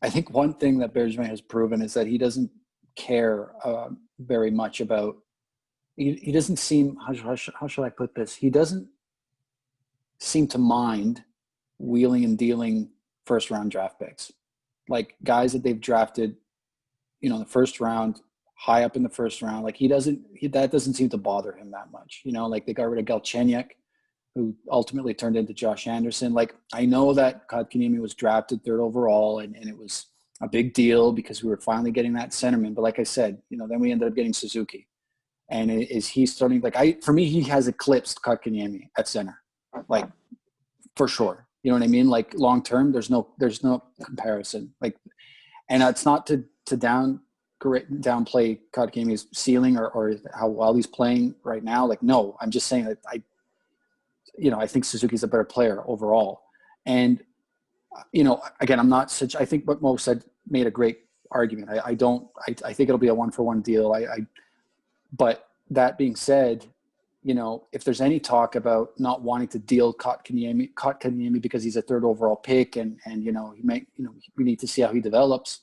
I think one thing that Bergevin has proven is that he doesn't care very much about. He doesn't seem. How should I put this? He doesn't seem to mind wheeling and dealing first round draft picks, like guys that they've drafted, in the first round, high up in the first round. Like that doesn't seem to bother him that much. Like they got rid of Galchenyuk, who ultimately turned into Josh Anderson. Like, I know that Kotkaniemi was drafted third overall, and it was a big deal because we were finally getting that centerman. But like I said, then we ended up getting Suzuki. And is he starting, for me, he has eclipsed Kotkaniemi at center, like, for sure. You know what I mean? Like, long term, there's no comparison. Like, and it's not to downplay Kotkaniemi's ceiling or how well he's playing right now. Like, no, I'm just saying that I think Suzuki's a better player overall. And, again, I think what Mo said made a great argument. I think it'll be a 1-for-1 deal. But that being said, if there's any talk about not wanting to deal Kotkaniemi because he's a third overall pick and we need to see how he develops.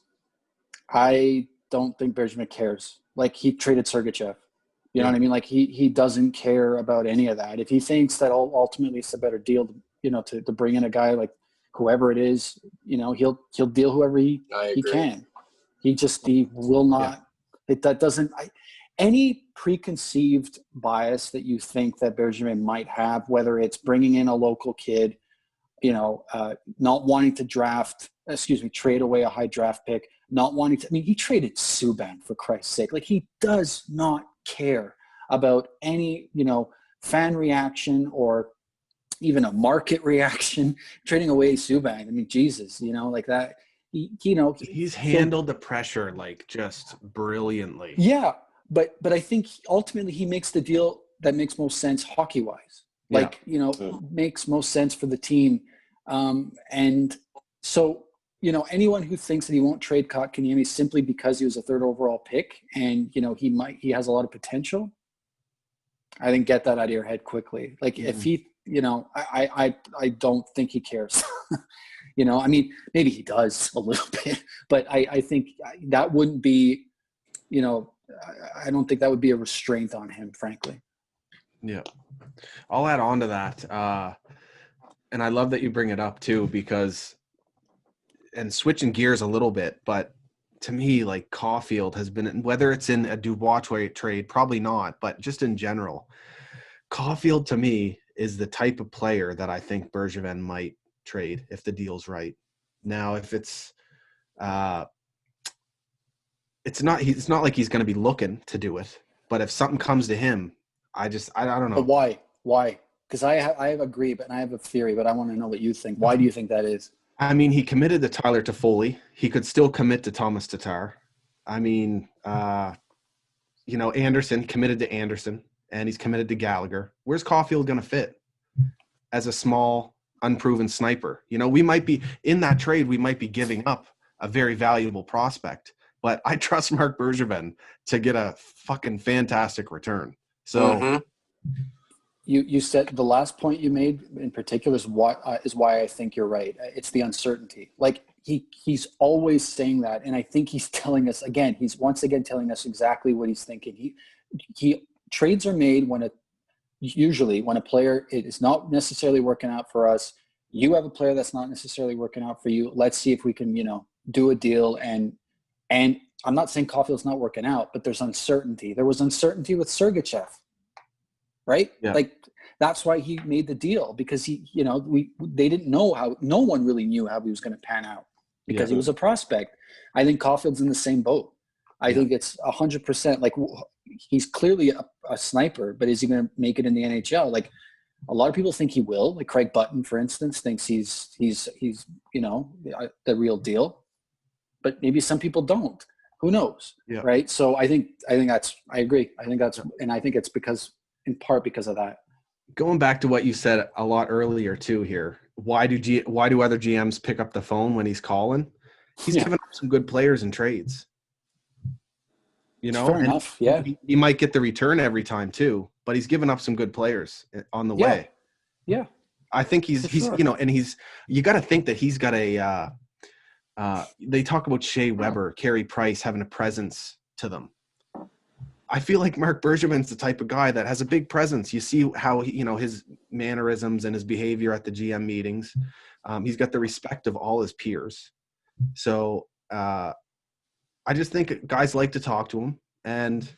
I don't think Bergevin cares. Like, he traded Sergachev. You know what I mean? Like, he doesn't care about any of that. If he thinks that ultimately it's a better deal, to bring in a guy like whoever it is, he'll deal whoever he can. He will not. Any preconceived bias that you think that Bergevin might have, whether it's bringing in a local kid, not wanting to trade away a high draft pick, not wanting to. I mean, he traded Subban, for Christ's sake. Like, he does not care about any, fan reaction or even a market reaction, trading away Subban. I mean, Jesus, like that. He's handled the pressure like just brilliantly. Yeah, but I think ultimately he makes the deal that makes most sense hockey-wise. Like, makes most sense for the team. And so, anyone who thinks that he won't trade Kotkaniemi simply because he was a third overall pick and, he has a lot of potential, I think get that out of your head quickly. Like, if he, I don't think he cares. I mean, maybe he does a little bit, but I think that wouldn't be, I don't think that would be a restraint on him, frankly. Yeah. I'll add on to that. And I love that you bring it up too, because, and switching gears a little bit, but to me, like, CAUFIELD has been, whether it's in a Dubois trade, probably not, but just in general, CAUFIELD to me is the type of player that I think Bergevin might trade if the deal's right. Now, if it's not like he's going to be looking to do it, but if something comes to him, I don't know. But why? Because I agree, but I have a theory, but I want to know what you think. Why do you think that is? I mean, he committed to Tyler Toffoli. He could still commit to Thomas Tatar. I mean, Anderson committed to Anderson, and he's committed to Gallagher. Where's CAUFIELD going to fit as a small, unproven sniper? We might be in that trade. We might be giving up a very valuable prospect, but I trust Marc Bergevin to get a fucking fantastic return. So you said the last point you made in particular is why I think you're right. It's the uncertainty. Like, he's always saying that, and I think he's telling us again. He's once again telling us exactly what he's thinking. He trades are made usually when a player is not necessarily working out for us. You have a player that's not necessarily working out for you. Let's see if we can, do a deal. And I'm not saying CAUFIELD's not working out, but there's uncertainty. There was uncertainty with Sergachev, right? Yeah. Like, that's why he made the deal, because they didn't know how. No one really knew how he was going to pan out because he was a prospect. I think CAUFIELD's in the same boat. I think it's 100%. Like, he's clearly a sniper, but is he going to make it in the NHL? Like, a lot of people think he will. Like, Craig Button, for instance, thinks he's the real deal, but maybe some people don't. Who knows? Yeah. Right. So I agree. And I think it's in part because of that. Going back to what you said a lot earlier too here, why do other GMs pick up the phone when he's calling? He's given up some good players in trades. Fair enough. Yeah. He might get the return every time too, but he's given up some good players on the way. Yeah. I think he's sure. and you got to think that he's got a They talk about Shea Weber, Carey Price having a presence to them. I feel like Marc Bergevin's the type of guy that has a big presence. You see how his mannerisms and his behavior at the GM meetings. He's got the respect of all his peers. So I just think guys like to talk to him, and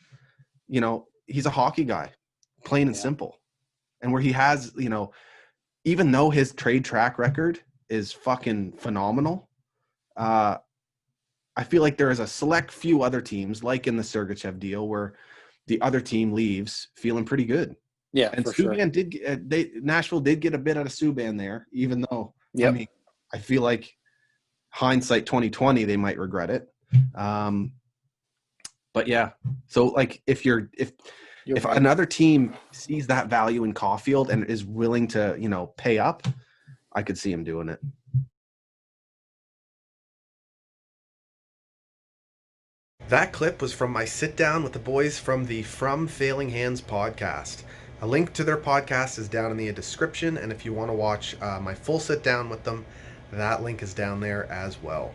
he's a hockey guy, plain and simple. And where he has, even though his trade track record is fucking phenomenal, I feel like there is a select few other teams, like in the Sergachev deal, where the other team leaves feeling pretty good. Yeah, And for sure. Nashville did get a bit out of Subban there, even though, Yep. I mean, I feel like hindsight 2020, they might regret it. But yeah, so like if right. another team sees that value in CAUFIELD and is willing to, pay up, I could see him doing it. That clip was from my sit down with the boys from the From Failing Hands podcast. A link to their podcast is down in the description, and if you want to watch my full sit down with them, that link is down there as well.